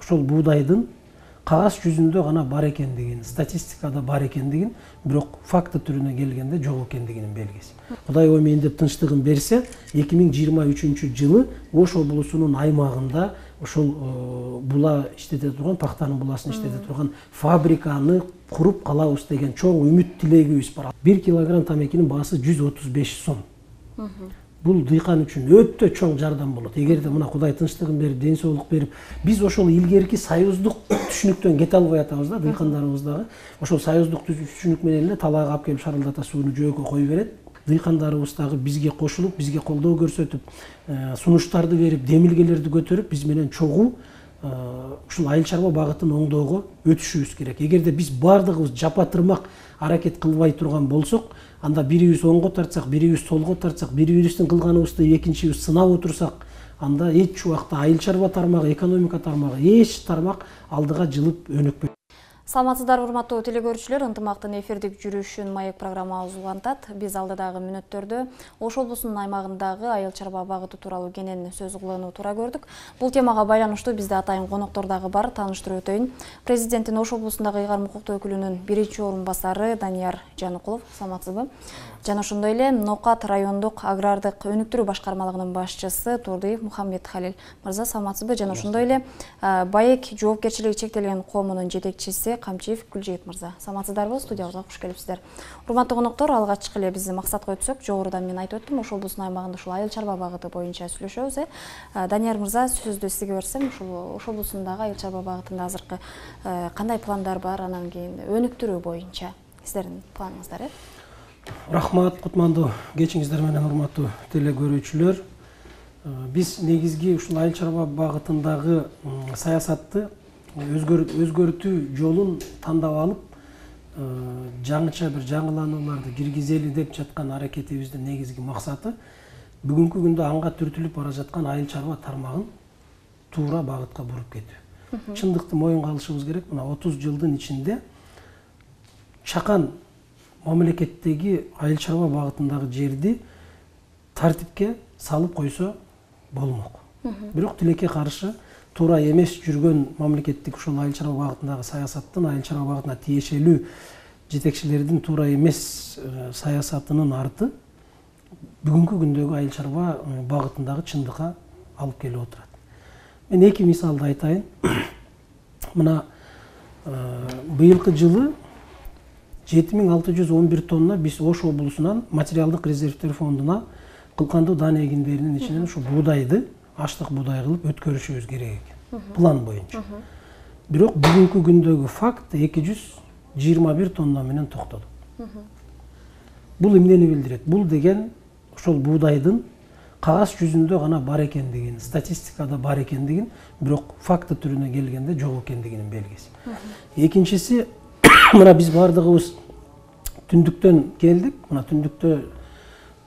ошол буудайдын кагаз жүзүндө гана бар экендигин, статистикада бар экендигин, бирок факты түрүнө келгенде жок экендигинин белгиси. Кудай оймен деп тынчтыгын берсе, 2023-жылы Ош облусунун аймагында ошол була иштете турган, пахтанын буласын иштете турган фабриканы куруп калабыз деген чоң үмүт тилегибиз бар. 1 килограмм тамекинин баасы 135 сом. Бул дыйкан үчүн өтө чоң жардам болот. Эгерде мына Кудай тынчтыгын берип, ден соолук берип, биз ошол илгерки союздук түшүнүктөн кете албай атабыз да, дыйкандарыбыз дагы. Ошол союздук түшүнүк менен эле талаага алып келип шарылдата сууну жөөккө кое берет. Дыйкандарыбыз дагы бизге кошулуп, бизге колдоо көрсөтүп, сунуштарды берип, демилгелерди көтөрүп, биз менен чогуу ушул айыл чарба багытын оңдоого өтүшүбүз керек. Эгерде биз бардыгыбыз жапа-тырмак аракет кылбай турган болсок, анда бирибиз оңго тартсак, бирибиз солго тартсак, бирибиздин кылганыбызды экинчибиз сынап отурсак, анда эч убакта айыл чарба тармагы, экономика тармагы, эч тармак алдыга жылып өнүкпөйт. Саламатсыздар, урматтуу телекөрүүчүлөр, ынтымактын эфирдик жүрүшүн маек программабыз улантат. Биз алдыдагы мүнөттөрдө Ош облусунун аймагындагы айыл чарба багыты тууралуу кенен сөз кылууну туура көрдүк. Бул темага байланыштуу бизде атайын коноктор дагы бар, тааныштырып өтөйүн. Президенттин Ош облусундагы ыйгарым укуктуу өкүлүнүн биринчи орун басары Данияр Жаныкулов, саламатсызбы? Жана ошондой эле Нокат райондук агрардык өнүктүрүү башкармалыгынын башчысы Турдиев Мухаммед Халил мырза, саламатсызбы? Жана ошондой эле Баек жоопкерчилиги чектелген коомунун жетекчиси Камчиев Гүлжейит мырза, саламатсыздарбы? Студиябызга куш келипсиздер. Урматтуу коноктор, алгачкы эле биз максат койдук. Жогоруда мен айтып өттүм, Ош облусунун аймагында ушул айыл чарба багыты боюнча сүйлөшөбүз. Данияр мырза, сөздү сизге берсем, ушул Ош облусундагы айыл чарба багытында азыркы кандай пландар бар, анан кийин өнүктүрүү боюнча сиздердин планыңыздар? Рахмат, кутмандуу кечиңиздер менен, урматтуу телекөрүүчүлөр. Биз негизги ушул айыл чарба багытындагы саясатты өзгөртүү жолун тандап алып, жаңыча бир жаңыланууларды киргизели деп жаткан аракетибиздин негизги максаты бүгүнкү күндө анга түртүлүп бара жаткан айыл чарба тармагын туура багытка буруп кетүү. Чындыкты моюнга алышыбыз керек. Мына 30 жылдын ичинде чакан мамлекеттеги айыл чарба багытындагы жерди тартипке салып койсо болмок. Бирок тилекке каршы туура эмес жүргөн мамлекеттик ушул айыл чарба багытындагы саясаттын, айыл чарба багытына тиешелүү жетекчилердин туура эмес саясатынын арты бүгүнкү күндөгү айыл чарба багытындагы чындыкка алып келип отурат. Мен эки мисалды айтайын. Мына быйылкы жылы 7611 тонна биз Ош облусунан материалдык резервтер фондуна кылкандуу даана эгиндеринин ичинен ушу буудайды аштык буудай кылып өткөрүшүбүз керек экен, план боюнча. Бирок бүгүнкү күндөгү факт 221 тонна менен токтоду. Бул эмнени билдирет? Бул деген ошол буудайдын кагаз жүзүндө гана бар экендигин, статистикада бар экендигин, бирок факты түрүнө келгенде жок экендигинин белгиси. Экинчиси, мына биз бардыгыбыз түндүктөн келдик. Мына түндүктө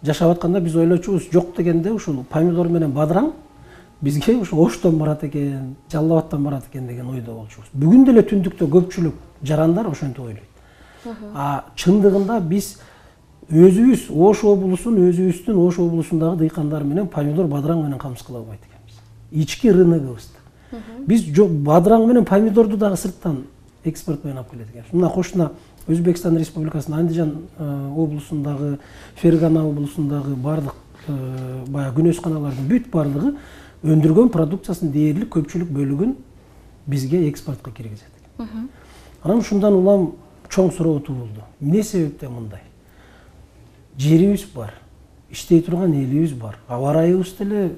жашап атканда биз ойлочубуз, жок дегенде ушул помидор менен бадыраң бизге ушу Оштон барат экен, Жалал Абадтан барат экен деген ойдо болчубуз. Бүгүн деле түндүктө көпчүлүк жарандар ошентип ойлойт. Чындыгында биз өзүбүз Ош облусун, өзүбүздүн Ош облусундагы дыйкандар менен помидор, бадыраң менен камсыз кыла албайт экенбиз. Ички рыногубузда. Биз бадыраң менен помидорду дагы сырттан экспорт менен алып келет экенбиз. Мына кошуна Өзбекстан Республикасынын Андижан облусундагы, Фергана облусундагы бардык баягы күнөсканалардын бүт бардыгы өндүргөн продукциясынын дээрлик көпчүлүк бөлүгүн бизге экспортко киргизет. Анан ушундан улам чоң суроо туулду. Эмне себептен мындай? Жерибиз бар, иштей турган элибиз бар. Аба ырайыбыз деле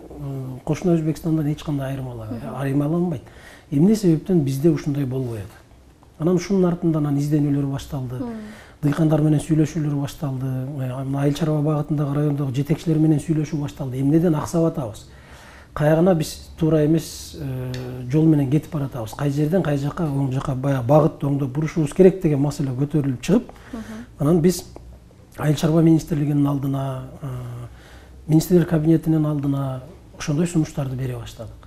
кошуна Өзбекстандан эч кандай айырмаланбайт. Эмне себептен бизде ушундай болбой атат? Анан ушунун артынан изденүүлөр башталды. Дыйкандар менен сүйлөшүүлөр башталды. Айыл чарба багытындагы райондогу жетекчилер менен сүйлөшүү башталды. Эмнеден аксап атабыз? Кайгына биз туура эмес жол менен кетип баратабыз. Кай жерден кай жака, оң жака баягы багытты оңдоп бурушубуз керек деген маселе көтөрүлүп чыгып, анан биз айыл чарба министрлигинин алдына, министрлер кабинетинин алдына ошондой сунуштарды бере баштадык.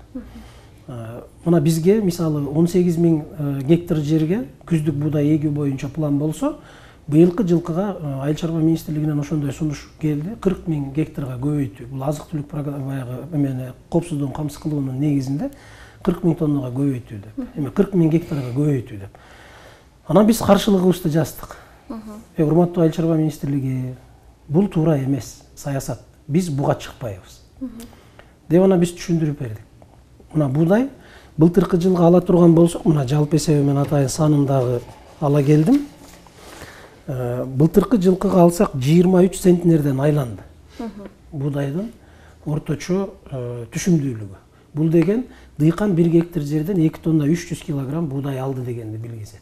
Мына бизге мисалы 18 000 гектар жерге күздүк буудай эгүү боюнча план болсо, быйылкы жылкыга айыл чарба министрлигинен ошондой сунуш келди. 40 000 гектарга көбөйтүү. Бул азык түлүк баягы коопсуздугун камсыз кылуунун негизинде 40 000 тоннага көбөйтүү деп, эме 40 000 гектарга көбөйтүү деп. Анан биз каршылыгыбызды жаздык. Урматтуу Айыл чарба министрлиги, бул туура эмес саясат. Биз буга чыкпайбыз. Деп ана биз түшүндүрүп бердик. Мына буудай былтыркы жылга ала турган болсок, мына жалпы эсеби мен атайын санындагы ала келдим. Былтыркы жылкыга алсак 23 центнерден айланды. Буудайдын орточо түшүмдүүлүгү. Бул деген дыйкан 1 гектар жерден 2 тонна 300 килограмм буудай алды дегенди билгизет.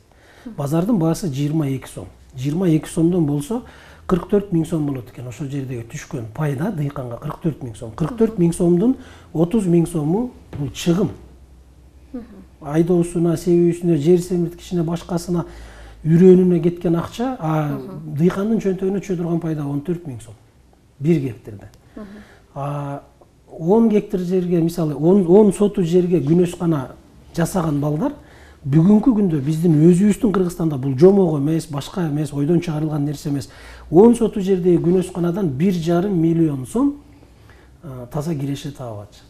Базардын баасы 22 сом. 22 сомдон болсо 44 000 сом болот экен. Ошол жердеги түшкөн пайда дыйканга 44 000 сом. 44 000 сомдун 30 000 сому бул чыгым. Айдоосуна, себүүсүнө, жер семирткичине, башкасына, үрөнүнө кеткен акча, дыйкандын чөнтөгүнө түшө турган пайда 14 000 сом. 1 гектардан. 10 гектар жерге, мисалы 10 соту жерге күнөшкана жасаган балдар бүгүнкү күндө биздин өзүбүздүн Кыргызстанда бул жомого эмес, башка эмес, ойдон чыгарылган нерсе эмес. 10 соту жердеги күнөшканадан 1,5 миллион сом таза киреше таап атышат.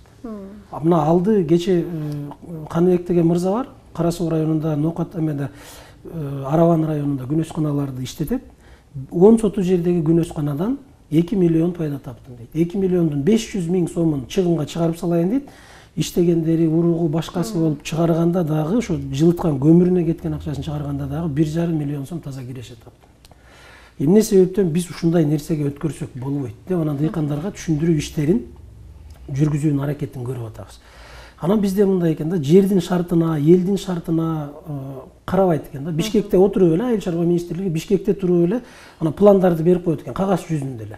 Мына алды кече Каныбек деген мырза бар, Кара Суу районунда, Ноокат эмеде Араван районунда күнөшканаларды иштетет. 10 соту жердеги күнөшканадан 2 миллион пайда таптым дейт. 2 миллиондун 500 000 сомун чыгымга чыгарып салайын дейт. Иштегендери, уругу, башкасы болуп чыгарганда дагы, ошо жылыткан көмүрүнө кеткен акчасын чыгарганда дагы 1,5 миллион сом таза киреше таптым. Эмне себептен биз ушундай нерсеге өткөрсөк болбойт деп анан дыйкандарга түшүндүрүү иштерин жүргүзүүнүн аракетин көрүп атабыз. Анан бизде мындай экен да, жердин шартына, элдин шартына карабайт экен да. Бишкекте отуруп эле, Айыл чарба министрлиги Бишкекте туруп эле анан пландарды берип коет экен, кагаз жүзүндө эле.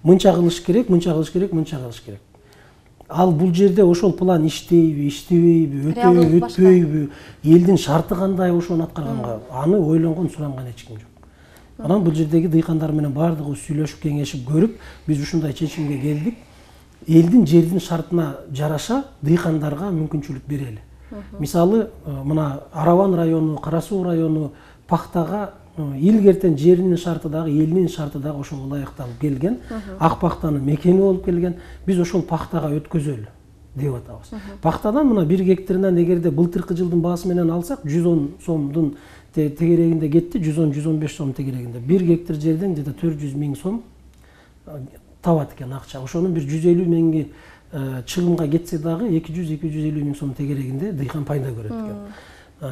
Мынча кылыш керек, мынча кылыш керек, мынча кылыш керек. Ал бул жерде ошол план иштейби, иштебейби, өтөбү, өтпөйбү, элдин шарты кандай ошону аткарганга аны ойлонгон, суранган эч ким жок. Анан бул жердеги дыйкандар менен баардыгыбыз сүйлөшүп, кеңешип көрүп, биз ушундай чечимге келдик. Элдин жердин шартына жараша дыйкандарга мүмкүнчүлүк берели. Мисалы, мына Араван району, Кара Суу району пахтага илгертен жеринин шарты дагы, элинин шарты дагы ошого ылайыкталып келген, ак пахтанын мекени болуп келген. Биз ошол пахтага өткөзөлү деп атабыз. Пахтадан мына 1 гектарынан эгерде былтыркы жылдын баасы менен алсак, 110 сомдун тегерегинде кетти, 110-115 сом тегерегинде. 1 гектар жерден где-то 400 000 сом табат экен акча. Ошонун бир 150 000 чыгымга кетсе дагы 200-250 000 сом тегерегинде дыйкан пайда көрөт экен.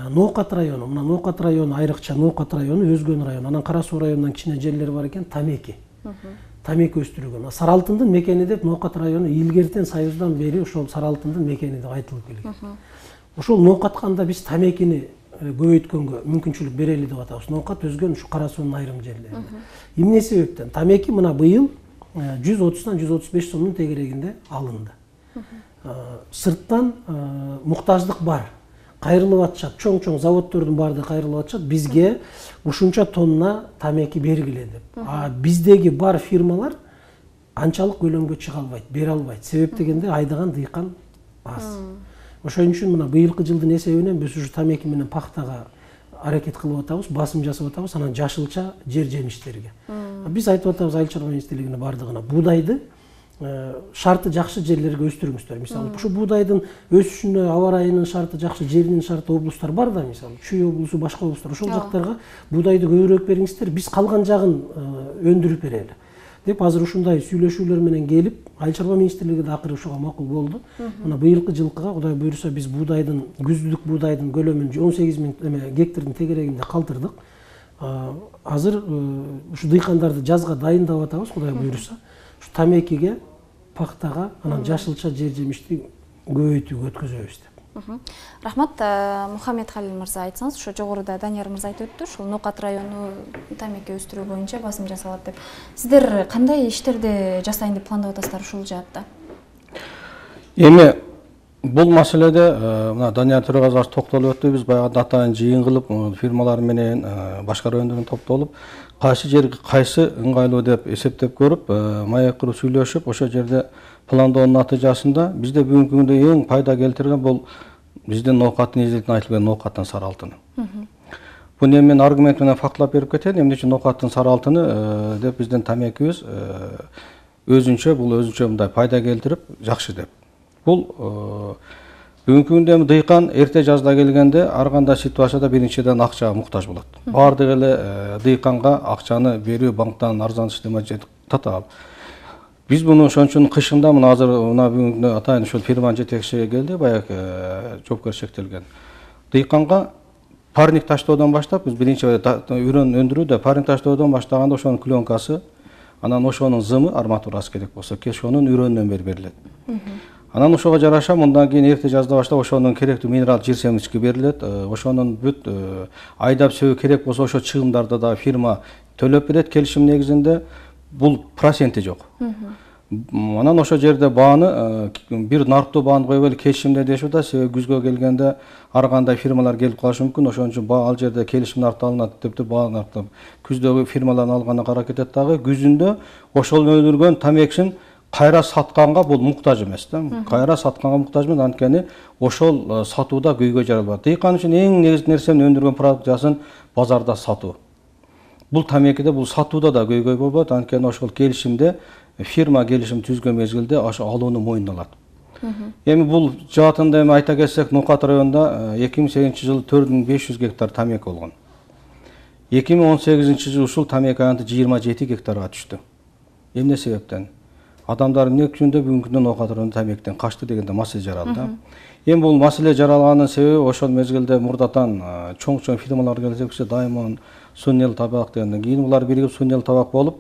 Ноокат району, мына Ноокат району, айрыкча Ноокат району, Өзгөн району, анан Кара Суу районунан кичине жерлер бар экен, тамеки. Тамеки өстүрүлгөн. Саралтындын мекени деп Ноокат району илгертен Союздан бери ошол Саралтындын мекени деп айтылып келген. Ошол Ноокатканда биз тамекини көбөйткөнгө мүмкүнчүлүк берели деп атабыз. Ноокат Өзгөн ушу Кара Суунун айрым жерлеринде. Эмне себептен? Тамеки мына быйыл 130-дан 135 сомдун тегерегинде алынды. Сырттан муктаждык бар. Кайрылып атышат, чоң-чоң заводдордун баардыгы кайрылып атышат. Бизге ушунча тонна тамеки бергиле деп. Биздеги бар фирмалар анчалык көлөмгө чыга албайт, бере албайт. Себеп дегенде айдаган дыйкан аз. Ошон үчүн мына быйылкы жылдын эсебинен биз ушу тамеки менен пахтага аракет кылып атабыз, басым жасап атабыз, анан жашылча жер жемиштерге. Биз айтып атабыз Айыл чарба министрлигине бардыгына буудайды шарты жакшы жерлерге өстүрүңүздөр. Мисалы, ушу буудайдын өсүшүнө аба ырайынын шарты жакшы, жеринин шарты облустар бар да, мисалы, Чүй облусу, башка облустар, ошол жактарга буудайды көбүрөөк бериңиздер, биз калган жагын өндүрүп берели деп азыр ушундай сүйлөшүүлөр менен келип, Айыл чарба министрлиги да акыры ушуга макул болду. Мына быйылкы жылкыга Кудай буйруса биз буудайдын, күздүк буудайдын көлөмүн 18 000 гектардын тегерегинде калтырдык. Азыр ушу дыйкандарды жазга дайындап атабыз, Кудай буйруса. Ушу тамекиге, пахтага, анан жашылча жер жемишти көбөйтүүгө өткөзөбүз деп. Рахмат, Мухаммед Халил мырза, айтсаңыз, ушу жогоруда Данияр мырза айтып өттү, ушул Ноокат району тамеки өстүрүү боюнча басым жасалат деп. Сиздер кандай иштерди жасайын деп пландап атасыздар ушул жаатта? Эми бул маселеде мына Данияр Төрөгазов токтолуп өттү. Биз баягы атайын жыйын кылып, фирмалар менен, башка райондордон топтолуп, кайсы жерге кайсы ыңгайлуу деп эсептеп көрүп, маек куруп сүйлөшүп, ошол жерде пландоонун натыйжасында бизде бүгүнкү күндө эң пайда келтирген бул биздин Ноокаттын изилтин айтылган Ноокаттын сары алтыны. Буну эми мен аргумент менен фактылап берип кетейин. Эмне үчүн Ноокаттын сары алтыны деп биздин тамекибиз өзүнчө мындай пайда келтирип, жакшы деп. Бул Бүгүнкү күндө эми дыйкан эрте жазда келгенде ар кандай ситуацияда биринчиден акчага муктаж болот. Баардык эле дыйканга акчаны берүү банктан арзан система татаал. Биз буну ошон үчүн кышында мына азыр бүгүнкү күндө атайын ушул фирманын жетекчиси келди, баягы жоопкерчиликтелген. Дыйканга парник таштоодон баштап биз биринчи үрөн өндүрүүдө парник таштоодон баштаганда ошонун пленкасы, анан ошонун зымы, арматурасы керек болсо, ошонун үрөндөн бери берилет. Анан ошого жараша мындан кийин эрте жазда баштап ошонун керектүү минерал жер семички берилет. Ошонун бүт айдап сөөгү керек болсо ошо чыгымдарды да фирма төлөп берет келишим негизинде. Бул проценти жок. Анан ошо жерде бааны бир нарықтуу бааны коюп эле келишимде дешип да, себеби күзгө келгенде ар кандай фирмалар келип калышы мүмкүн. Ошон үчүн баа ал жерде келишим наркы алынат деп баа наркы күздөгү фирмалардын алганына карап кетет дагы. Күзүндө ошол өндүргөн тамекисин кайра сатканга бул муктаж эмес да. Кайра сатканга муктаж эмес, анткени ошол сатууда көйгөй жаралбайт. Дыйкан үчүн эң негизги нерсени өндүргөн продукциясын базарда сатуу. Бул тамекиде бул сатууда да көйгөй болбойт, анткени ошол келишимде фирма келишим түзгөн мезгилде ошо алууну мойнуна алат. Эми бул жаатында эми айта кетсек, Ноокат районунда 2008-жылы 4500 гектар тамеки болгон. 2018-жылы ушул тамеки аянты 27 гектарга түштү. Эмне себептен? Адамдар эмне үчүндө бүгүнкү күндө Ноокат районунда тамекиден качты дегенде маселе жаралды. Эми бул маселе жаралганын себеби ошол мезгилде мурдатан чоң фирмалар келсе, Даймон, Сунел табак дегенден кийин булар биригип Сунел табак болуп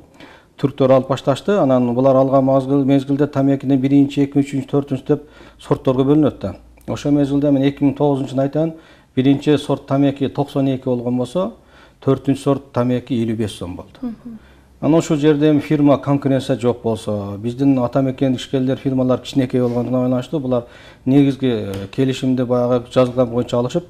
түрктөр алып башташты. Анан булар алган мезгилде тамекинин 1, 2, 3, 4 деп сортторго бөлүнөт да. Ошол мезгилде мен 2009-жылы айтайын, биринчи сорт тамеки 92 болгон болсо, 4-үнчү сорт тамеки 55 сом болду. Анан ошол жерде эми фирма конкуренция жок болсо, биздин ата мекен ишкерлер фирмалар кичинекей болгондуна байланыштуу булар негизги келишимде баягы жазылган боюнча алышып,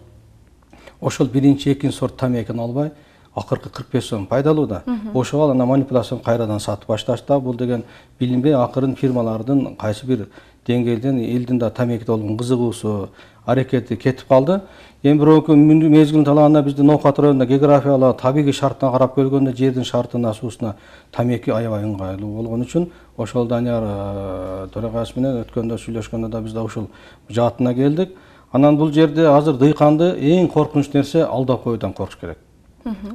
ошол биринчи, экинчи сорт тамекини албай акыркы 45 сом пайдалуу да. Ошого анан манипуляцияны кайрадан сатып башташты. Бул деген билинбей акырын фирмалардын кайсы бир деңгээлден элдин да тамекиде болгон кызыгуусу, аракети кетип калды. Эми бирок мезгилин талаанда биздин Ноокат районунда географиялык табигый шартына карап келгөндө жердин шартына, суусуна тамеки аябай ыңгайлуу болгон үчүн ошол Данияр төрагасы менен өткөндө сүйлөшкөндө да биз да ушул жаатына келдик. Анан бул жерде азыр дыйканды эң коркунучтуу нерсе алдап коюудан коркуш керек.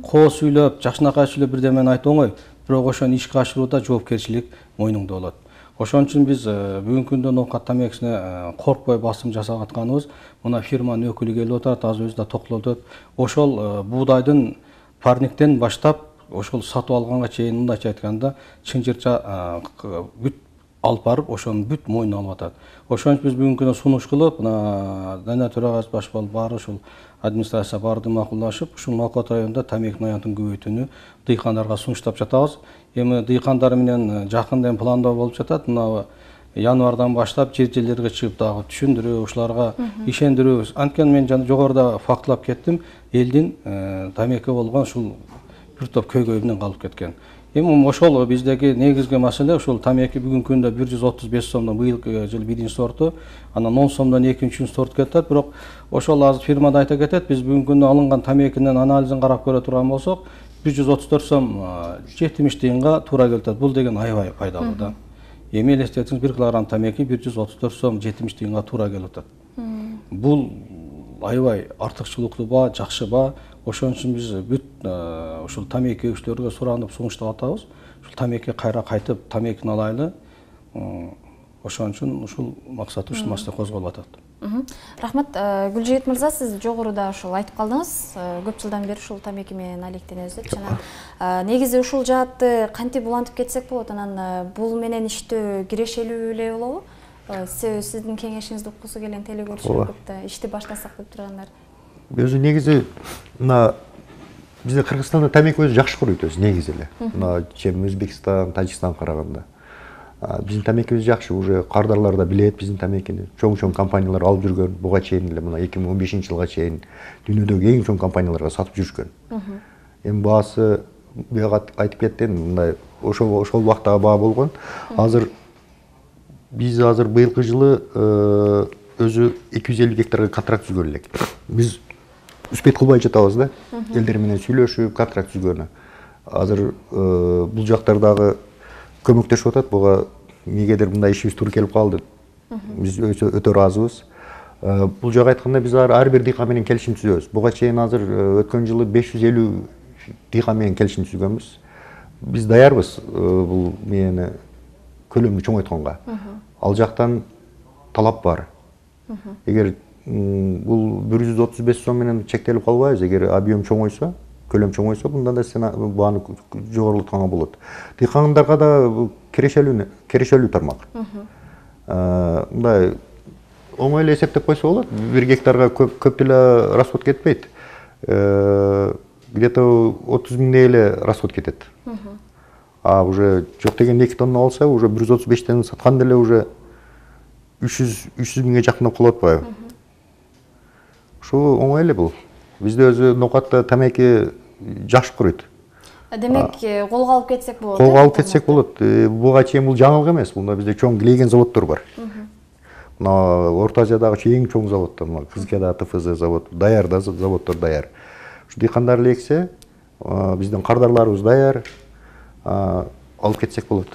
Коо сүйлөп, жакшынакай сүйлөп бирдемени айтуу оңой, бирок ошону ишке ашырууда жоопкерчилик мойнуңда болот. Ошон үчүн биз бүгүнкү күндө Ноокат тамекисине коркпой басым жасап атканыбыз, мына фирманын өкүлү келип отурат, азыр өзү да токтолтот. Ошол буудайдын парниктен баштап ошол сатып алганга чейин мындайча айтканда чынжырча бүт алып барып, ошонун бүт мойнуна алып атат. Ошон үчүн биз бүгүнкү күндө сунуш кылып, мына Данияр төрагасы баш болуп баары ушул администрация барды макулдашып, ушул Ноокат районунда тамекинин аянтын көбөйтүүнү дыйкандарга сунуштап жатабыз. Эми дыйкандар менен жакында пландоо болуп жатат. Мына январдан баштап жерлерге чыгып дагы түшүндүрүү, ушуларга ишендирүү. Анткени мен жогоруда фактылап кеттим, элдин тамеки болгон ушул бир топ көйгөй менен калып кеткен. Эми ошол биздеги негизги маселе ушул тамеки бүгүнкү күндө 135 сомдон быйылкы жыл биринчи сорту, анан 10 сомдон экинчи, үчүнчү сорт кетет. Бирок ошол азыр фирмада айта кетет, биз бүгүнкү күндө алынган тамекинин анализин карап көрө турган болсок, 134 сом 70 тыйынга туура келет. Бул деген аябай пайдалуу да. Эми элестетиңиз, 1 килограмм тамеки 134 сом 70 тыйынга туура келип атат. Бул аябай артыкчылыктуу баа, жакшы баа. Ошон үчүн биз бүт ушул тамеки эгүүчүлөргө сурандып сунуштап атабыз. Ушул тамеки кайра кайтып тамекини алайлы. Ошон үчүн ушул максат ушул маселе козголуп атат. Рахмат, Гүлжигит мырза, сиз жогоруда ушул айтып калдыңыз, көп жылдан бери ушул тамеки менен алектенебиз деп. Жана негизи ушул жаатты кантип улантып кетсек болот, анан бул менен иштөө кирешелүү эле болобу? Сиздин кеңешиңизди уккусу келген телекөрүүчүлөр да ишти баштасак деп тургандар. Өзү негизи мына бизде Кыргызстанда тамеки өзү жакшы курuyт өзү негизи эле. Мына чем Өзбекстан, Тажикстанга караганда. Биздин тамекибиз жакшы, уже кардарлар да билет биздин тамекини. Чоң компаниялар алып жүргөн, буга чейин эле мына 2015-жылга чейин дүйнөдөгү эң чоң компанияларга сатып жүрүшкөн. Эми баасы буга айтып кеттим, мындай ошол убактагы баа болгон. Азыр биз быйылкы жылы өзү 250 гектарга контракт түзгөн элек. Биз үспөт кылбай жатабыз да. Элдер менен сүйлөшүп, контракт түзгөнү. Азыр бул жактардагы көмөктөшүп атат. Буга эмнегедир мындай ишибиз туура келип калды. Биз өтө ыраазыбыз. Бул жагы айтканда биз ар бир дыйкан менен келишим түзөбүз. Буга чейин азыр өткөн жылы 550 дыйкан менен келишим түзгөнбүз. Биз даярбыз бул мени көлөмдү чоңойтконго. Ал жактан талап бар. Эгер бул 135 сом менен чектелип калбайбыз, эгер объем чоңойсо, көлөм чоңойсо, мындан да сен бааны жогорулатканга болот. Дыйкандарга да керешелүү тармак. Мындай оңой эле эсептеп койсо болот. 1 гектарга көп деле расход кетпейт. Где-то 30 миңдей эле расход кетет. А уже жок деген 2 тонна алса, уже 135тен саткан деле уже 300 миңге жакындап калып атпайбы? Ошо оңой эле бул. Бизде өзү ноокатта тамеки жакшы куруйт. Демек, колго алып кетсек болот. Колго алып кетсек болот. Буга чейин бул жаңылык эмес. Бунда бизде чоң клейген заводдор бар. Мына Орто Азиядагы эң чоң заводдор, мына Кызылкияда ТФЗ завод, даярда заводдор даяр. Ушу дыйкандар лексе, биздин кардарларыбыз даяр, алып кетсек болот.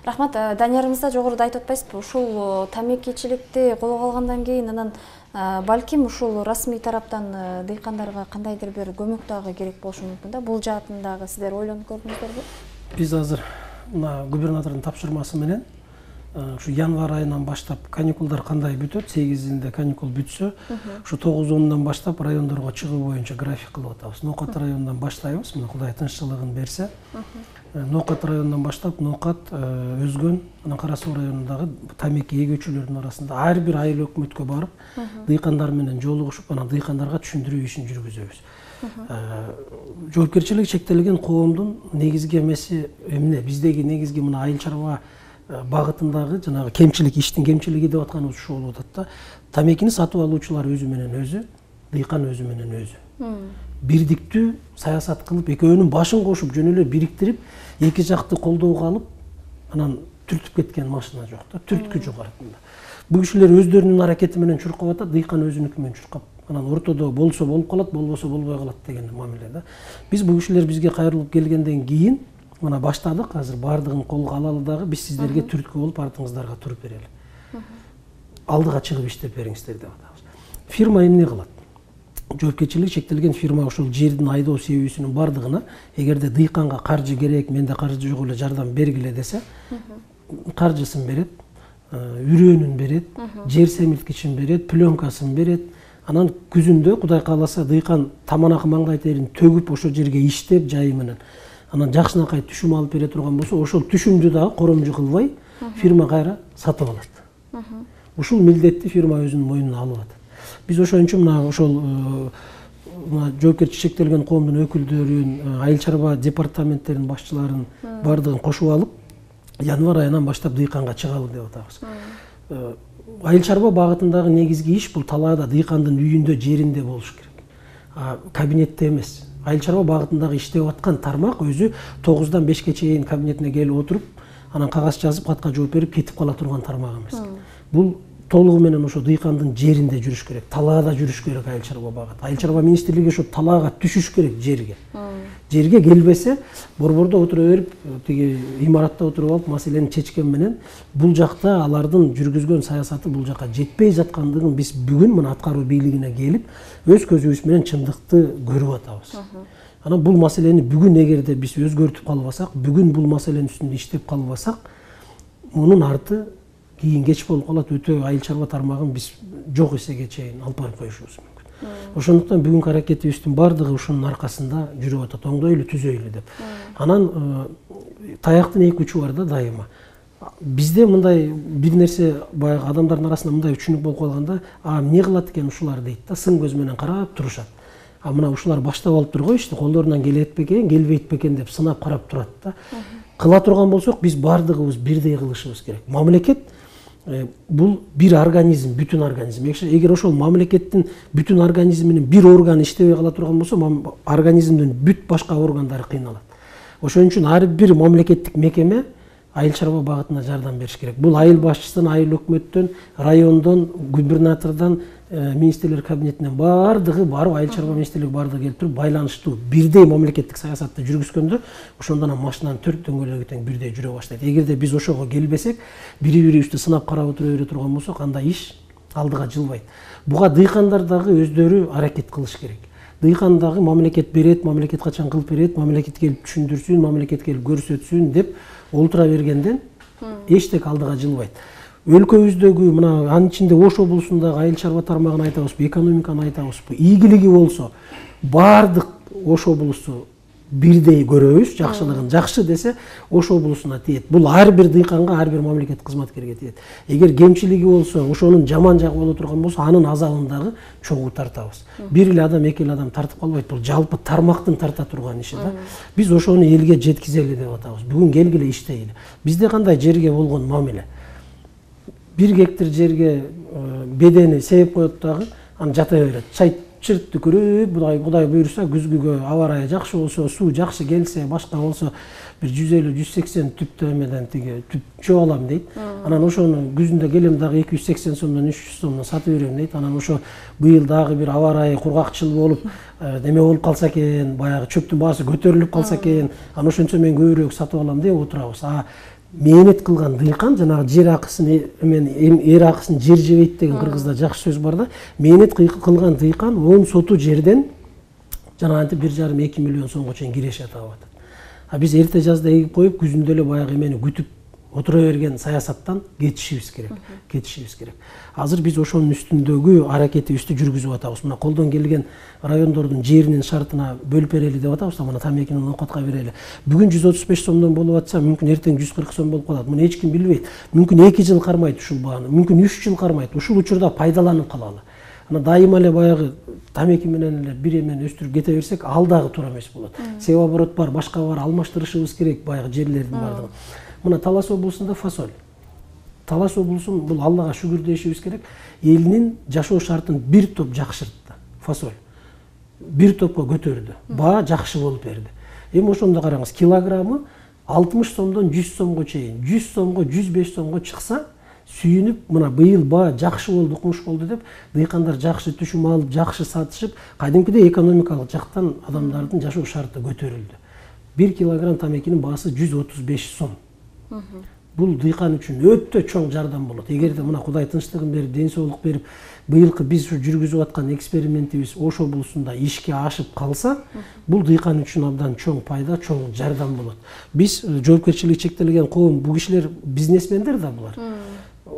Рахмат, Даниярымызда жогоруда айтып атпайсызбы? Ушул тамекичиликти колго алгандан кийин анан балким ушул расмий тараптан дыйкандарга кандайдыр бир көмөк дагы керек болушу мүмкүн да. Бул жаатын дагы сиздер ойлонуп көрдүңүздөрбү? Биз азыр мына губернатордун тапшырмасы менен ушу январь айынан баштап каникулдар кандай бүтөт, 8-inde каникул бүтсө, ушу 9-10-дан баштап райондорго чыгуу боюнча график кылып атабыз. Ноокат районунан баштайбыз, мына Кудай тынччылыгын берсе. Ноокат районунан баштап Ноокат, Өзгөн, анан Кара Суу районундагы тамеки эгүүчүлөрдүн арасында ар бир айыл өкмөткө барып, дыйкандар менен жолугушуп, анан дыйкандарга түшүндүрүү ишин жүргүзөбүз. Жоопкерчилиги чектелген коомдун негизги эмеси эмне? Биздеги негизги мына айыл чарба багытындагы жанагы кемчилик, иштин кемчилиги деп атканыбыз ушул болуп атат да. Тамекини сатып алуучулар өзү менен өзү, дыйкан өзү менен өзү. Бирдиктүү саясат кылып, экөөнүн башын кошуп, жөн эле бириктирип, эки жакты колдоого алып, анан түртүп кеткен машина жок да, түрткү жок артында. Бул кишилер өздөрүнүн аракети менен чуркап атат, дыйкан өзүнүкү менен чуркап, анан ортодо болсо болуп калат, болбосо болбой калат деген мамиле да. Биз бул кишилер бизге кайрылып келгенден кийин мына баштадык, азыр бардыгын колго алалы дагы биз сиздерге түрткү болуп артыңыздарга туруп берели. Алдыга чыгып иштеп бериңиздер деп атабыз. Фирма эмне кылат? Жоопкерчилиги чектелген фирма ушул жердин айдоо себебисинин бардыгына, эгерде дыйканга каржы керек, менде каржы жок эле жардам бергиле десе, каржысын берет, үрөөнүн берет, жер семирткичин берет, пленкасын берет. Анан күзүндө Кудай кааласа дыйкан таманакы маңгай терин төгүп ошол жерге иштеп жайы менен анан жакшынакай түшүм алып бере турган болсо, ошол түшүмдү дагы коромжу кылбай фирма кайра сатып алат. Ушул милдетти фирма өзүнүн мойнуна алып атат. Биз ошон үчүн мына ошол жоопкерчилиги чектелген коомдун өкүлдөрүн, айыл чарба департаменттеринин башчыларын бардыгын кошуп алып, январь айынан баштап дыйканга чыгалы деп атабыз. Айыл чарба багытындагы негизги иш бул талаада дыйкандын үйүндө, жеринде болуш керек. Кабинетте эмес. Айыл чарба багытындагы иштеп аткан тармак өзү 9-дан 5-ке чейин кабинетине келип отуруп, анан кагаз жазып, катка жооп берип кетип кала турган тармак эмес. Бул толугу менен ошо дыйкандын жеринде жүрүш керек, талаада жүрүш керек айыл чарба багыты. Айыл чарба министрлиги ошо талаага түшүш керек жерге. Жерге келбесе, борбордо отура берип, тиги имаратта отуруп алып маселени чечкен менен бул жакта алардын жүргүзгөн саясаты бул жака жетпей жаткандыгын биз бүгүн мына аткаруу бийлигине келип, өз көзүбүз менен чындыкты көрүп атабыз. Анан бул маселени бүгүн эгерде биз өзгөртүп калбасак, бүгүн бул маселенин үстүндө иштеп калбасак, мунун арты кийин кеч болуп калат. Өтө айыл чарба тармагын биз жок эсеге чейин албай коюшубуз мүмкүн. Ошондуктан бүгүнкү аракетибиздин бардыгы ушунун аркасында жүрүп атат, оңдойлу түзөйлү деп. Анан таяктын эки учу бар да дайыма. Бизде мындай бир нерсе баягы адамдардын арасында мындай үчүнүк болуп калганда, эмне кылат экен ушулар дейт да, сын көз менен карап турушат. Мына ушулар баштап алыптыр го ишти, колдорунан келет бекен, келбейт бекен деп сынап карап турат да. Кыла турган болсок, биз бардыгыбыз бирдей кылышыбыз керек. Мамлекет бул бир организм, бүтүн организм. Эгер ошол мамлекеттин бүтүн организминин бир органы иштебей кала турган болсо, организмдин бүт башка органдары кыйналат. Ошон үчүн ар бир мамлекеттик мекеме айыл чарба багытына жардам бериш керек. Бул айыл башчысынан, айыл өкмөттөн, райондон, губернатордон, министрлер кабинетинен бардыгы барып, айыл чарба министрлиги бардыгы келип туруп, байланыштуу бирдей мамлекеттик саясатты жүргүзгөндө, ошондон машинанын төрт дөңгөлөгү тең бирдей жүрө баштайт. Эгерде биз ошого келбесек, бири-бирибизди сынап карап отура бере турган болсок, анда иш алдыга жылбайт. Буга дыйкандар дагы өздөрү аракет кылыш керек. Дыйкан дагы мамлекет берет, мамлекет качан кылып берет, мамлекет келип түшүндүрсүн, мамлекет келип көрсөтсүн деп олтура бергенден эчтек алдыга жылбайт. Өлкөбүздөгү мына анын ичинде Ош облусундагы айыл чарба тармагын айтабызбы, экономиканы айтабызбы, ийгилиги болсо баардык Ош облусу бирдей көрөбүз, жакшылыгын. Жакшы десе Ош облусуна тиет. Бул ар бир дыйканга, ар бир мамлекет кызматкерге тиет. Эгер кемчилиги болсо, ошонун жаман жагы боло турган болсо, анын азабын дагы чогуу тартабыз. Бир эле адам, эки эле адам тартып калбайт. Бул жалпы тармактын тарта турган иши да. Биз ошону элге жеткизели деп атабыз. Бүгүн келгиле иштейли. Бизде кандай жерге болгон мамиле? 1 гектар жерге бедени себеп коет дагы, аны жата берет. Чай чырт түкүрүп, Кудай буйруса күзгүгө аба ырайы жакшы болсо, суу жакшы келсе, башка болсо бир 150-180 түптө эмеден тиги түп чөө алам дейт. Анан ошону күзүндө келем дагы 280 сомдон 300 сомдон сатып берем дейт. Анан ошо быйыл дагы бир аба ырайы кургакчыл болуп, неме болуп калса экен, баягы чөптүн баасы көтөрүлүп калса экен, анан ошончо мен көбүрөөк сатып алам деп отурабыз. Мээнет кылган дыйкан жанагы жер акысын эр акысын жер жебейт деген кыргызда жакшы сөз бар да. Мээнет кылган дыйкан 10 соту жерден жанагынтип 1,5-2 миллион сомго чейин киреше таап атат. Биз эрте жазда эгип коюп, күзүндө эле баягы эмени күтүп отура берген саясаттан кетишибиз керек. Азыр биз ошонун үстүндөгү аракетибизди жүргүзүп атабыз. Мына колдон келген райондордун жеринин шартына бөлүп берели деп атабыз. Мына тамекинин ноокатка берели. Бүгүн 135 сомдон болуп атса, мүмкүн эртең 140 сом болуп калат. Муну эч ким билбейт. Мүмкүн 2 жыл кармайт ушул бааны, мүмкүн 3 жыл кармайт. Ушул учурда пайдаланып калалы. Ана дайыма эле баягы тамеки менен эле бир эмени өстүрүп кете берсек, ал дагы туура эмес болот. Себеп оборот бар, башка бар, алмаштырышыбыз керек баягы жерлердин бардыгын. Мына Талас облусунда фасоль. Талас облусун бул Аллага шүгүр дешибиз керек. Элинин жашоо шартын бир топ жакшыртты. Фасоль. Бир топко көтөрдү. Баа жакшы болуп берди. Эми ошондо караңыз, килограммы 60 сомдон 100 сомго чейин, 100 сомго, 105 сомго чыкса, сүйүнүп, мына быйыл баа жакшы болду, куш болду деп, дыйкандар жакшы түшүм алып, жакшы сатышып, кадимкидей экономикалык жактан адамдардын жашоо шарты көтөрүлдү. 1 килограмм тамекинин баасы 135 сом. Бул дыйкан үчүн өтө чоң жардам болот. Эгерде мына Кудай тынчтыгын берип, ден соолук берип, быйылкы биз жүргүзүп аткан экспериментибиз Ош облусунда ишке ашып калса, бул дыйкан үчүн абдан чоң пайда, чоң жардам болот. Биз жоопкерчилиги чектелген коом, бул кишилер бизнесмендер да булар.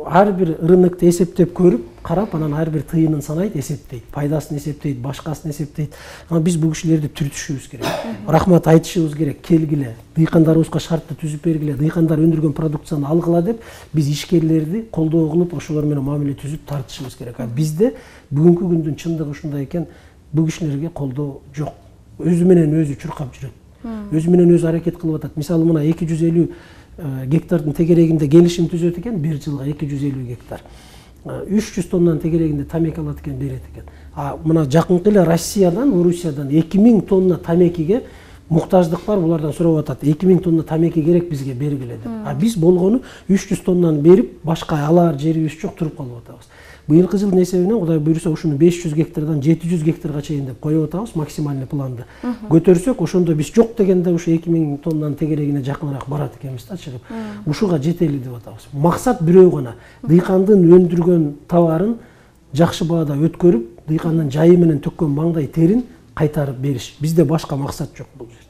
Ар бир рынокты эсептеп көрүп, карап, анан ар бир тыйынын санайт, эсептейт, пайдасын эсептейт, башкасын эсептейт. Анан биз бул кишилерди түртүшүбүз керек. Рахмат айтышыбыз керек. Келгиле, дыйкандарыбызга шартты түзүп бергиле, дыйкандар өндүргөн продукцияны алгыла деп, биз ишкерлерди колдоо кылып, ошолор менен мамиле түзүп тартышыбыз керек. Бизде бүгүнкү күндүн чындыгы ушундай экен, бул кишилерге колдоо жок. Өзү менен өзү чуркап жүрөт. Өзү менен өзү аракет кылып атат. Мисалы мына 250 гектардын тегерегинде келишим түзөт экен, бир жылга 250 гектар. 300 тоннанын тегерегинде тамеки алат экен, берет экен. Мына жакынкы эле Россиядан, Орусиядан 2000 тонна тамекиге муктаждык бар, булардан сурап атат. 2000 тонна тамеки керек бизге, бергиле деп. Биз болгону 300 тоннаны берип, башка алар жерибиз жок, туруп калып атабыз. Быйылкы жылдын эсебинен Кудай буйруса ушуну 500 гектардан 700 гектарга чейин деп коюп атабыз, максимальный планды. Көтөрсөк, ошондо биз жок дегенде ушу 2000 тоннанын тегерегине жакыныраак барат экенбиз да, чыгып. Ушуга жетели деп атабыз. Максат бирөө гана, дыйкандын өндүргөн товарын жакшы баада өткөрүп, дыйкандын жайы менен төккөн маңдай терин кайтарып бериш. Бизде башка максат жок бул жерде.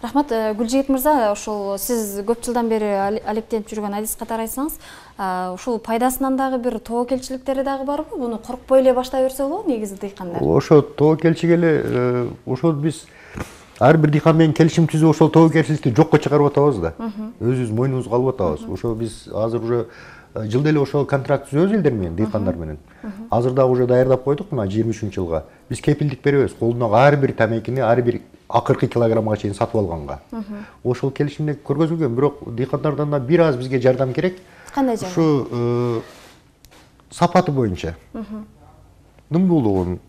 Рахмат, Гүлжигит мырза, ошол сиз көп жылдан бери алектенип жүргөн адис катары айтсаңыз, ушул пайдасынан дагы бир тобокелчиликтери дагы барбы? Буну коркпой эле баштай берсе болобу негизи дыйкандар? Ошо тобокелчилик эле, ошол биз ар бир дыйкан менен келишим түзүп, ошол тобокелчиликти жокко чыгарып атабыз да. Өзүбүз мойнубузга алып атабыз. Ошо биз азыр уже жылда эле ошол контракт түзөбүз элдер менен, дыйкандар менен. Азыр дагы уже даярдап койдук, мына 23-жылга. Биз кепилдик беребиз, колундагы ар бир тамекини, ар бир акыркы килограммга чейин сатып алганга. Ошол келишимде көргөзүлгөн, бирок дыйкандардан да бир аз бизге жардам керек. Кандай жардам? Ушу сапаты боюнча. Нымдуулугун,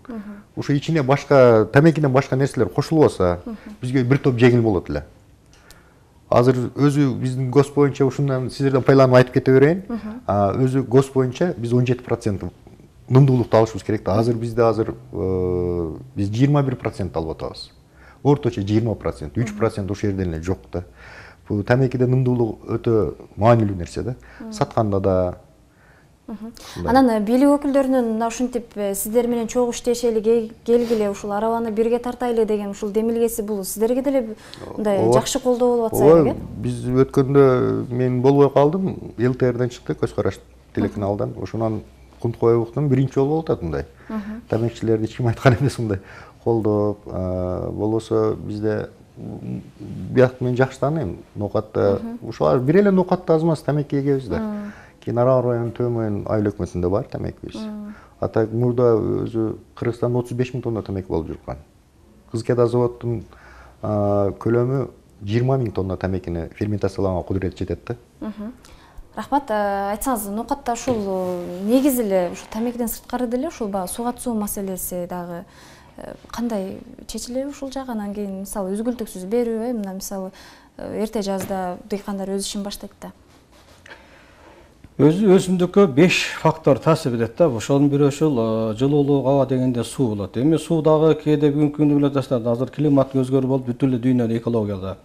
ушу ичине башка тамекинен башка нерселер кошулбаса, бизге бир топ жеңил болот эле. Азыр өзү биздин ГОС боюнча ушундан сиздерден пайдаланып айтып кете берейин. Өзү ГОС боюнча биз 17% нымдуулукту алышыбыз керек да. Азыр бизде биз 21% алып атабыз. Орточо 20%, 3% ошол жерден эле жок да. Бул тамекиде нымдуулук өтө маанилүү нерсе да. Сатканда да, Анан бийлик өкүлдөрүнүн ушинтип сиздер менен чогуу иштешели келгиле, ушул арабаны бирге тартайлы деген ушул демилгеси бул сиздерге деле мындай жакшы колдоо болуп атса керек. Биз өткөндө мен болбой калдым, ЛТРден чыкты, Көз караш телеканалдан. Ошонан Кунткоевдун биринчи жолу болуп атат мындай. Тамекчилерди эч ким айткан эмес мындай колдоп, болбосо бизде биyak мен жакшы тааныйм. Нокатта ушулар бир эле нокатта азмас тамеки эгебиз да. Кийин Арал районунун төмөн айыл өкмөтүндө бар тамекибиз. Ата мурда өзү Кыргызстанда 35 000 тонна тамеки болуп жүргөн. Кызылкеда заводдун көлөмү 20 000 тонна тамекини ферментациялаганга кудурет жетет да. Рахмат, айтсаңыз, Нокатта ушул негизи эле ушу тамекиден сырткары деле ушул сууга суу маселеси дагы кандай чечилеби ушул жагы? Анан кийин мисалы үзгүлтүксүз берүү, мына мисалы эрте жазда дыйкандар өз ишин баштайт да. Өсүмдүккө 5 фактор таасир этет да. Ошонун бири ушул жылуулук, аба дегенде суу болот. Эми суу дагы кээде бүгүнкү күндө биле атасыздар, азыр климат өзгөрүү болуп, бүт эле дүйнөнүн экологияда.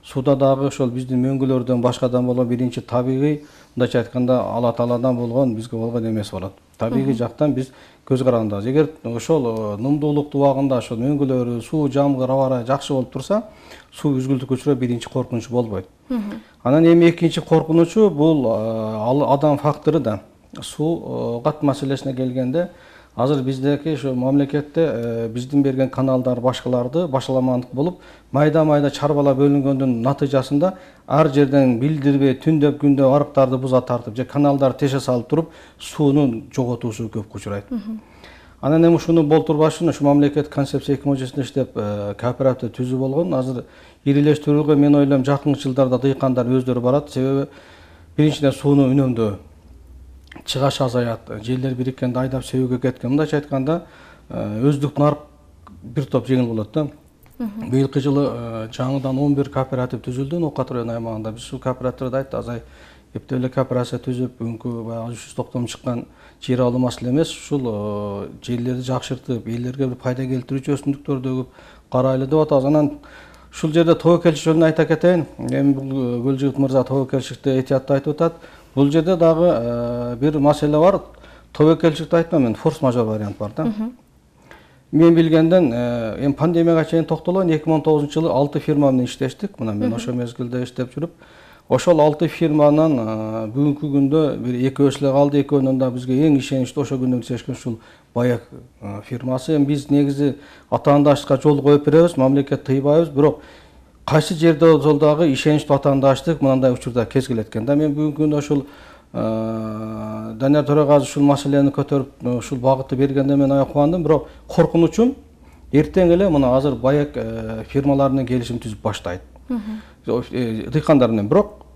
Сууда дагы ошол биздин мөңгүлөрдөн башкадан болгон биринчи табигый, мындайча айтканда Алла Тааладан болгон бизге болгон эмес болот. Табигый жактан биз көз карандабыз. Эгер ошол нумдуулуктун убагында ошол мөңгүлөрү, суу, жамгыр, аба ырайы жакшы болуп турса, суу үзгүлтүккө учуроо биринчи коркунуч болбойт. Анан эми экинчи коркунучу бул адам фактору да. Суу кат маселесине келгенде, азыр биздеки ошо мамлекетте биздин берген каналдар башкаларды башаламандык болуп, майда чарбалар бөлүнгөндүн натыйжасында ар жерден билдирбей түндөп күндөп арыктарды буза тартып же каналдар теше салып туруп, суунун жоготуусу көп учурайт. Анан эми ушуну болтурбаш үчүн ушу мамлекет концепция 2013 иштеп кооператив түзүү болгон. Азыр ирилештирүүгө мен ойлойм жакын жылдарда дыйкандар өздөрү барат. Себеби биринчиден сууну үнөмдөө чыгаш азаят, жерлер бириккенде айдап сөөгө кеткен. Мындайча айтканда өздүк нарык бир топ жеңил болот да. Быйылкы жылы жаңыдан 11 кооператив түзүлдү Нокат району аймагында. Биз ушул кооперативди айтты азай эптеп эле кооперация түзүп, бүгүнкү баягы 390 чыккан жер алуу маселе эмес, ушул жерлерди жакшыртып, элдерге бир пайда келтирүүчү өсүмдүктөрдү өгүп карайлы деп атабыз. Анан ушул жерде тобокелчилик жөнүндө айта кетейин. Эми бул Гөлжигит мырза тобокелчиликти этиятты айтып атат. Бул жерде дагы бир маселе бар. Тобокелчиликти айтмам, мен форс-мажор вариант бар да. Мен билгенден эми пандемияга чейин токтолоюн, 2019-жылы 6 фирма менен иштештик. Мына мен ошол мезгилде иштеп жүрүп, ошол 6 фирманын бүгүнкү күндө бир экөөсү эле калды. Экөөнүн да бизге эң ишеничтүү ошол күндө чечкен ушул Баяк фирмасы. Эми биз негизи атаандаштыкка жол коюп беребиз, мамлекет тыйбайбыз, бирок кайсы жерде ошол дагы ишеничтүү атаандаштык мындай учурда кез келет экен да. Мен бүгүнкү күндө ушул Данияр Төрөгазы ушул маселени көтөрүп, ушул багытты бергенде мен ая кубандым, бирок коркунучум эртең эле мына азыр Баяк фирмаларынын келишим түзүп баштайт. Дыйкандар менен, бирок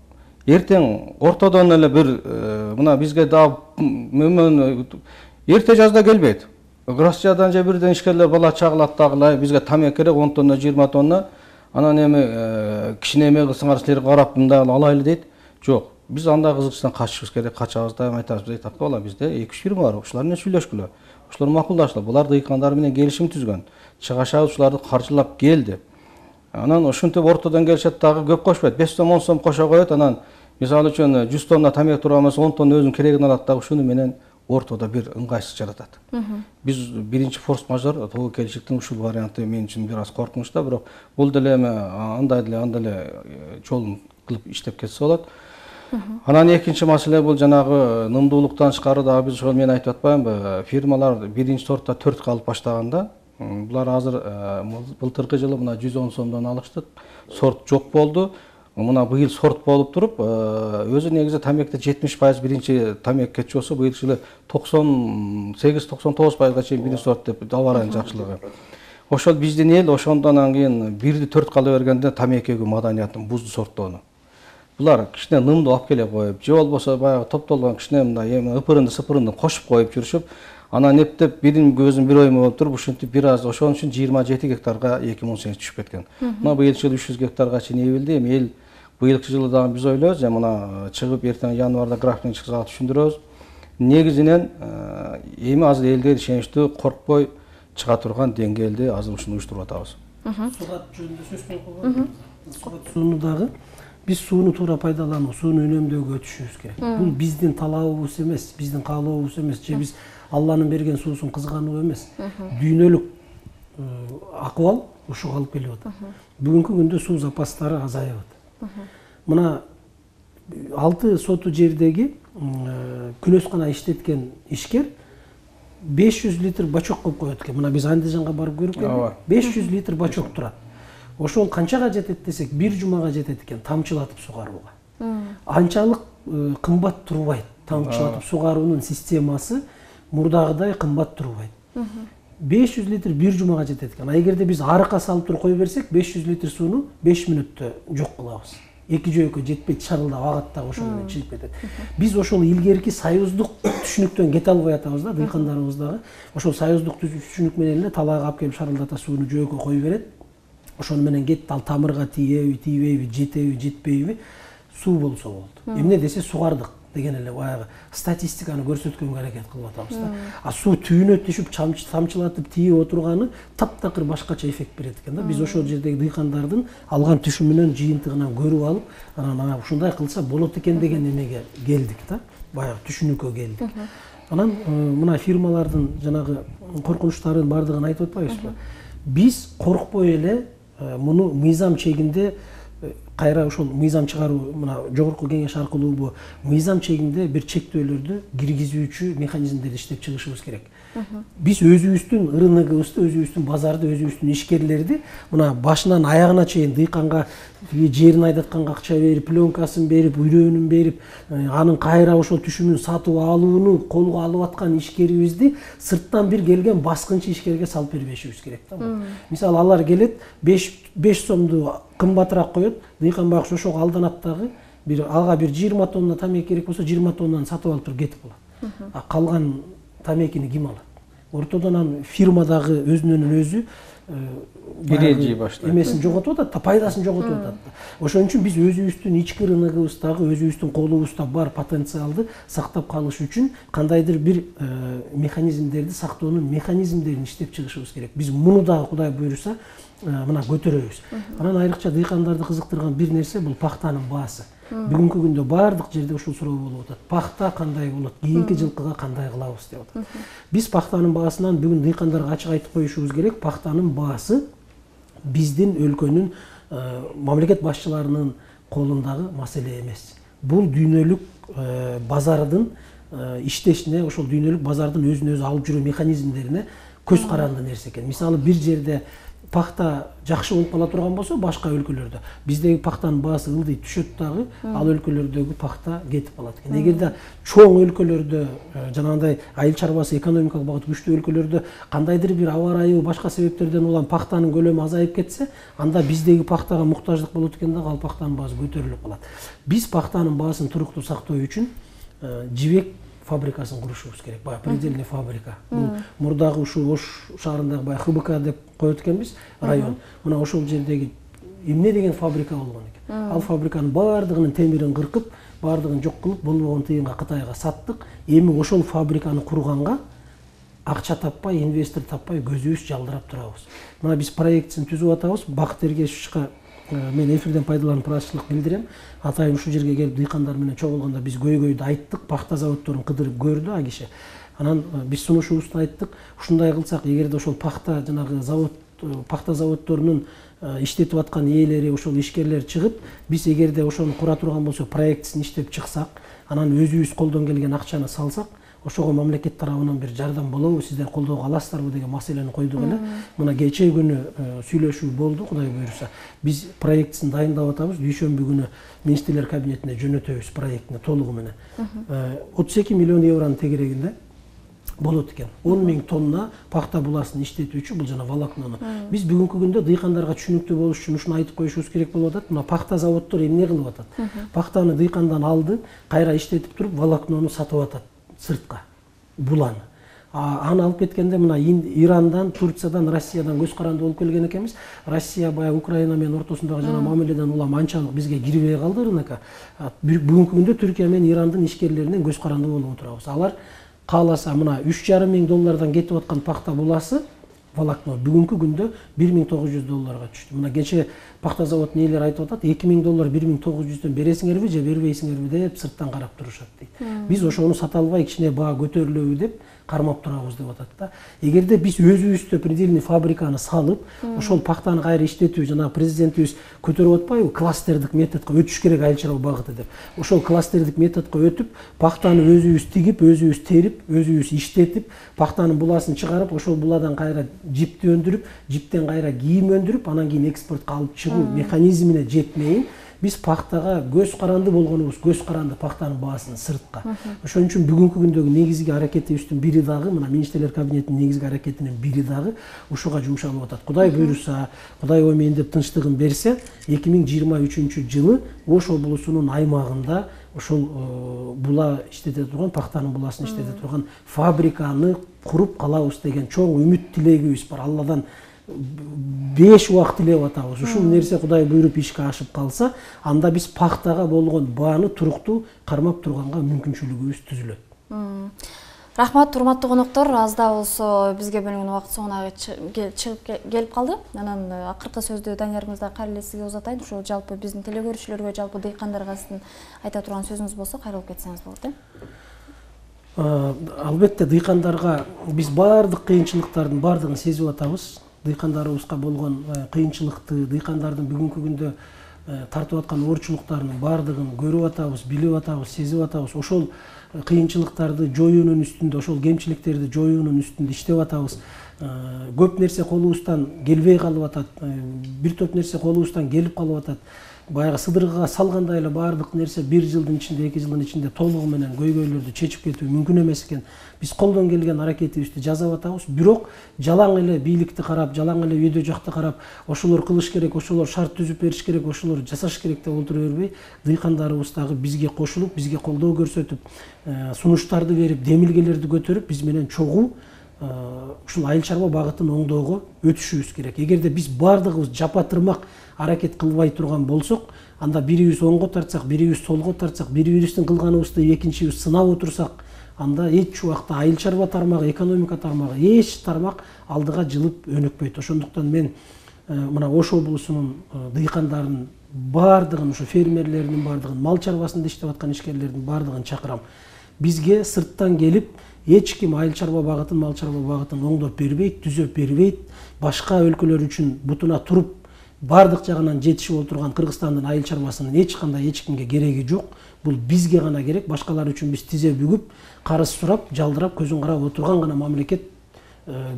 эртең ортодон эле бир мына бизге да эрте жазда келбейт. Гросчадан же бирден ишкерлер бала чагылат дагы, бизге тамек керек 10 тонна, 20 тонна. Анан эми кичине эме кылсаңар силерге карап мындай алайлы дейт. Жок. Биз андай кызыкчылыктан качышыбыз керек, качабыз да, айтабыз, биз айтат бала бизде 2-3 фирма бар. Ушулар менен сүйлөшкүлө. Ушулар макулдашлы. Булар дыйкандар менен келишим түзгөн. Чыгашабыз ушуларды каржылап келди. Анан ошентип ортодон келишет дагы көп кошпойт. 5 сом 10 сом кошо коет. Анан мисалы үчүн 100 тонна тамек турганбыз, 10 тонна өзүнүн керегин алат дагы ушуну менен ортодо бир ыңгайсыз жаратат. Биз биринчи форс-мажор тобокелчиликтин ушул варианты мен үчүн бир аз коркунучта, бирок бул деле андай деле жолун кылып иштеп кетсе болот. Анан экинчи маселе бул жанагы нымдуулуктан тышкары дагы биз ошол мен айтып атпаймынбы, фирмалар биринчи сортта 4 калып баштаганда, булар азыр былтыркы жылы мына 110 сомдон алышты, сорт жок болду. Мына быйыл сорт болуп туруп, өзү негизи тамекте 70% биринчи тамек кетчү болсо, быйыл жылы 98-99%га чейин биринчи сорт деп аба ырайынын жакшылыгы. Ошол биздин эл ошондон кийин 1-ди 4 кала бергенде тамек эгүү маданиятын бузду сорттоону. Булар кичине нымды алып келе коюп, же болбосо баягы топтолгон кичине мындай ыпырынды сыпырынды кошуп коюп жүрүшүп, анан эптеп бирин көзүн бир оймой болуп туруп, ушинтип бир аз ошон үчүн 27 гектарга 2018 түшүп кеткен. Мына быйыл жылы 300 гектарга чейин эбилди. Эми эл быйылкы жылы дагы биз ойлойбуз, мына чыгып эртең январда графикин чыкса түшүндүрөбүз. Негизинен эми азыр элге ишеничтүү, коркпой чыга турган деңгээлде азыр ушуну уюштуруп атабыз. Сугат жөнүндө сөз кылып койгон. Сугат сууну дагы Биз сууну туура пайдалануу, сууну үнөмдөөгө өтүшүбүз керек. Бул биздин талабыбыз эмес, биздин каалообуз эмес, же биз Алланын берген суусун кызгануу эмес. Дүйнөлүк акыбал ушуга алып келип атат. Бүгүнкү күндө суу запастары азайып атат. Мына 6 соту жердеги күнөскана иштеткен ишкер 500 литр бачок коюп коет экен. Мына биз Андижанга барып көрүп келдик. 500 литр бачок турат. Ошол канчага жетет десек, бир жумага жетет экен тамчылатып сугарууга. Анчалык кымбат турбайт. Тамчылатып сугаруунун системасы мурдагыдай кымбат турбайт. 500 литр бир жумага жетет экен. А эгерде биз арыкка салып туруп кое берсек, 500 литр сууну 5 мүнөттө жок кылабыз. Эки жөөккө жетпейт, шарылдап агат дагы ошол менен чыгып кетет. Биз ошол илгерки союздук түшүнүктөн кете албай атабыз да, дыйкандарыбыз дагы. Ошол союздук түшүнүк менен эле талаага алып келип шарылдата сууну жөөккө кое берет. Ошону менен кетти, ал тамырга тийеби, тийбейби, жетеби, жетпейби, суу болсо болду. Эмне десе сугардык деген эле баягы статистиканы көрсөткөнгө аракет кылып атабыз да. А суу түбүнө түшүп тамчылатып тийип отурганы таптакыр башкача эффект берет экен да. Биз ошол жердеги дыйкандардын алган түшүмүнөн, жыйынтыгынан көрүп алып, анан ушундай кылса болот экен деген эмеге келдик да. Баягы түшүнүккө келдик. Анан мына фирмалардын жанагы коркунучтарын бардыгын айтып атпайбызбы? Биз коркпой эле муну мыйзам чегинде кайра ошол мыйзам чыгаруу, мына жогорку кеңеш аркылуу мыйзам чегинде бир чектөөлөрдү киргизүүчү механизмдерди иштеп чыгышыбыз керек. Биз өзүбүздүн рыногубузду, өзүбүздүн базарды, өзүбүздүн ишкерлерди мына башынан аягына чейин дыйканга жерин айдатканга акча берип, пленкасын берип, үйрөнүн берип, анын кайра ошол түшүмүн сатып алууну колго алып аткан ишкерибизди сырттан бир келген баскынчы ишкерге салып бербешибиз керек да. Мисалы алар келет, 5 сомду кымбатыраак коет, дыйкан багыш ошого алданат дагы, ага бир 20 тонна тамеки керек болсо 20 тоннаны сатып алып туруп кетип калат. А калган тамекини ким алат? Ортодон анан фирма дагы өзүнөн өзү бирежи баштайт. Эмесин жоготуп атат, пайдасын жоготуп атат. Ошон үчүн биз өзүбүздүн ички рыногубуздагы, өзүбүздүн колубузда бар потенциалды сактап калыш үчүн кандайдыр бир механизмдерди, сактоонун механизмдерин иштеп чыгышыбыз керек. Биз муну дагы Кудай буйруса мына көтөрөбүз. Анан айрыкча дыйкандарды кызыктырган бир нерсе бул пахтанын баасы. Бүгүнкү күндө бардык жерде ушул суроо болуп атат. Пахта кандай болот? Кийинки жылкыга кандай кылабыз деп атат. Биз пахтанын баасынан бүгүн дыйкандарга ачык айтып коюшубуз керек. Пахтанын баасы биздин өлкөнүн мамлекет башчыларынын колундагы маселе эмес. Бул дүйнөлүк базардын иштешине, ошол дүйнөлүк базардын өзүн өзү алып жүрүү механизмдерине көз каранды нерсе экен. Мисалы бир жерде пахта жакшы болуп кала турган болсо башка өлкөлөрдө биздеги пахтанын баасы ылдый түшөт дагы, ал өлкөлөрдөгү пахта кетип калат экен. Эгерде чоң өлкөлөрдө жанагындай айыл чарбасы экономикалык багыты күчтүү өлкөлөрдө кандайдыр бир аба ырайы башка себептерден улам пахтанын көлөмү азайып кетсе, анда биздеги пахтага муктаждык болот экен дагы, ал пахтанын баасы көтөрүлүп калат. Биз пахтанын баасын туруктуу сактоо үчүн жибек фабрикасын курушубуз керек. Баягы предельный фабрика. Бул мурдагы ушул Ош шаарындагы баягы ХБК деп коет экенбиз, район. Мына ошол жердеги эмне деген фабрика болгон экен. Ал фабриканын баардыгынын темирин кыркып, баардыгын жок кылып, болбогон тыйынга Кытайга саттык. Эми ошол фабриканы курганга акча таппай, инвестор таппай көзүбүз жалдырап турабыз. Мына биз проектисин түзүп атабыз. Бакыт Эргешовичке мен эфирден пайдаланып ыраазычылык билдирем. Атайын ушул жерге келип дыйкандар менен чогулганда биз көйгөйдү айттык, пахта заводдорун кыдырып көрдү а киши. Анан биз сунушубузду айттык. Ушундай кылсак, эгерде ошол пахта жанагы пахта заводдорунун иштетип аткан ээлери, ошол ишкерлер чыгып, биз эгерде ошону кура турган болсо, проектисин иштеп чыксак, анан өзүбүз колдон келген акчаны салсак, ошого мамлекет тарабынан бир жардам болобу, сиздер колдоого аласыздарбы деген маселени койдук эле. Мына кечээ күнү сүйлөшүү болду, Кудай буйруса. Биз проектисин дайындап атабыз. Дүйшөмбү күнү министрлер кабинетине жөнөтөбүз проектини толугу менен. 32 миллион евронун тегерегинде болот экен. 10 000 тонна пахта буласын иштетүүчү бул жана волокнону. Биз бүгүнкү күндө дыйкандарга түшүнүктүү болуш үчүн ушуну айтып коюшубуз керек болуп атат. Мына пахта заводдор эмне кылып атат? Пахтаны дыйкандан алды, кайра иштетип туруп волокнону сатып атат сыртка, буланы. Аны алып кеткенде мына Ирандан, Турциядан, Россиядан көз каранды болуп келген экенбиз. Россия баягы Украина менен ортосундагы жана мамиледен улам анчалык бизге кирбей калды рынокко. Бүгүнкү күндө Түркия менен Ирандын ишкерлеринен көз каранды болуп отурабыз. Алар кааласа мына $3,5 миң кетип аткан пахта буласы волокно бүгүнкү күндө $1900 түштү. Мына кече пахта заводунун ээлери айтып атат, $2000 $1900 бересиңерби же бербейсиңерби деп сырттан карап турушат дейт. Биз ошону сата албай кичине баа көтөрүлөбү деп кармап турабыз деп атат да. Эгерде биз өзүбүздө предельный фабриканы салып, ошол пахтаны кайра иштетүү, жана президентибиз көтөрүп атпайбы, кластердик методко өтүш керек айыл чарба багыты деп. Ошол кластердик методко өтүп, пахтаны өзүбүз тигип, өзүбүз терип, өзүбүз иштетип, пахтанын буласын чыгарып, ошол буладан кайра жипти өндүрүп, жиптен кайра кийим өндүрүп, анан кийин экспортко алып чыгуу механизмине жетмейин, биз пахтага көз каранды болгонубуз, көз каранды пахтанын баасын сыртка. Ошон үчүн бүгүнкү күндөгү негизги аракетибиздин бири дагы, мына министрлер кабинетинин негизги аракетинин бири дагы ушуга жумшалып атат. Кудай буйруса, Кудай оймейин деп тынчтыгын берсе, 2023-жылы Ош облусунун аймагында ошол була иштете турган, пахтанын буласын иштете турган фабриканы куруп калабыз деген чоң үмүт тилегибиз бар. Алладан 5 убак тилеп атабыз. Ушул нерсе Кудай буйруп ишке ашып калса, анда биз пахтага болгон бааны туруктуу кармап турганга мүмкүнчүлүгүбүз түзүлөт. Рахмат, урматтуу коноктор, аз да болсо бизге бөлүнгөн убакыт соңуна чыгып келип калды. Анан акыркы сөздү Даниярымызда кайрылып сизге узатайын. Ошол жалпы биздин телекөрүүчүлөргө, жалпы дыйкандарга сиздин айта турган сөзүңүз болсо кайрылып кетсеңиз болот, Албетте дыйкандарга биз баардык кыйынчылыктардын баардыгын сезип атабыз. Дыйкандарыбызга болгон кыйынчылыкты, дыйкандардын бүгүнкү күндө тартып аткан оорчулуктарынын баардыгын көрүп атабыз, билип атабыз, сезип атабыз. Ошол кыйынчылыктарды жоюунун үстүндө, ошол кемчиликтерди жоюунун үстүндө иштеп атабыз. Көп нерсе колубуздан келбей калып атат. Бир топ нерсе колубуздан келип калып атат. Баягы сыдыргыга салгандай эле баардык нерсе 1 жылдын ичинде, 2 жылдын ичинде толугу менен көйгөйлөрдү чечип кетүү мүмкүн эмес экен. Биз колдон келген аракетибизди жасап атабыз. Бирок жалаң эле бийликти карап, жалаң эле өйдө жакты карап, ошолор кылыш керек, ошолор шарт түзүп бериш керек, ошолор жасаш керек деп отура бербей, дыйкандарыбыз дагы бизге кошулуп, бизге колдоо көрсөтүп, сунуштарды берип, демилгелерди көтөрүп, биз менен чогуу ушул айыл чарба багытын оңдоого өтүшүбүз керек. Эгерде биз баардыгыбыз жапа-тырмак аракет кылбай турган болсок, анда бирибиз оңго тартсак, бирибиз солго тартсак, бирибиздин кылганыбызды экинчибиз сынап отурсак, анда эч убакта айыл чарба тармагы, экономика тармагы, эч тармак алдыга жылып өнүкпөйт. Ошондуктан мен мына Ош облусунун дыйкандарынын баардыгын, ушу фермерлердин баардыгын, мал чарбасында иштеп аткан ишкерлердин баардыгын чакырам. Бизге сырттан келип эч ким айыл чарба багытын, мал чарба багытын оңдоп бербейт, түзөп бербейт. Башка өлкөлөр үчүн бутуна туруп баардык жагынан жетишип отурган Кыргызстандын айыл чарбасынын эч кандай эч кимге кереги жок. Бул бизге гана керек. Башкалар үчүн биз тизе бүгүп, карыз сурап, жалдырап, көзүн карап отурган гана мамлекет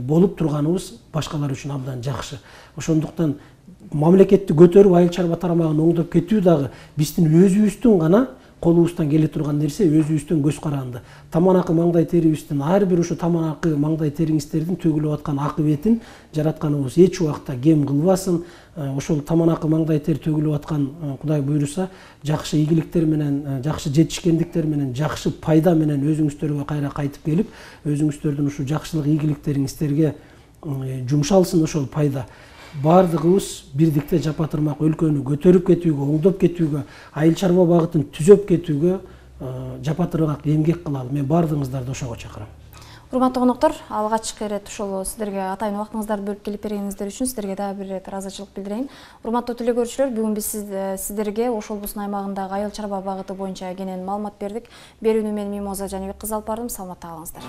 болуп турганыбыз башкалар үчүн абдан жакшы. Ошондуктан мамлекетти көтөрүп, айыл чарба тармагын оңдоп кетүү дагы биздин өзүбүздүн гана колубуздан келе турган нерсе, өзүбүздүн көз каранды. Таманакы маңдай терибиздин, ар бир ушу таманакы маңдай териңиздердин төгүлүп аткан акыбетин жаратканыбыз эч убакта кем кылбасын. Ошол таманакы маңдай тер төгүлүп аткан, Кудай буйруса, жакшы ийгиликтер менен, жакшы жетишкендиктер менен, жакшы пайда менен өзүңүздөргө кайра кайтып келип, өзүңүздөрдүн ушу жакшылык ийгиликтериңиздерге жумшалсын ошол пайда. Баардыгыбыз бирдикте жапа-тырмак өлкөнү көтөрүп кетүүгө, оңдоп кетүүгө, айыл чарба багытын түзөп кетүүгө жапа-тырмак эмгек кылалы. Мен баардыгыңыздарды ошого чакырам. Урматтуу коноктор, алгачкы ирет ушул сиздерге атайын убактыңыздарды бөлүп келип бергениңиздер үчүн сиздерге дагы бир ирет ыраазычылык билдирейин. Урматтуу телекөрүүчүлөр, бүгүн биз сиздерге Ош облусунун аймагындагы айыл чарба багыты боюнча кенен маалымат бердик. Берүүнү мен Мимоза Жаныбек кызы алып бардым. Саламатта калыңыздар.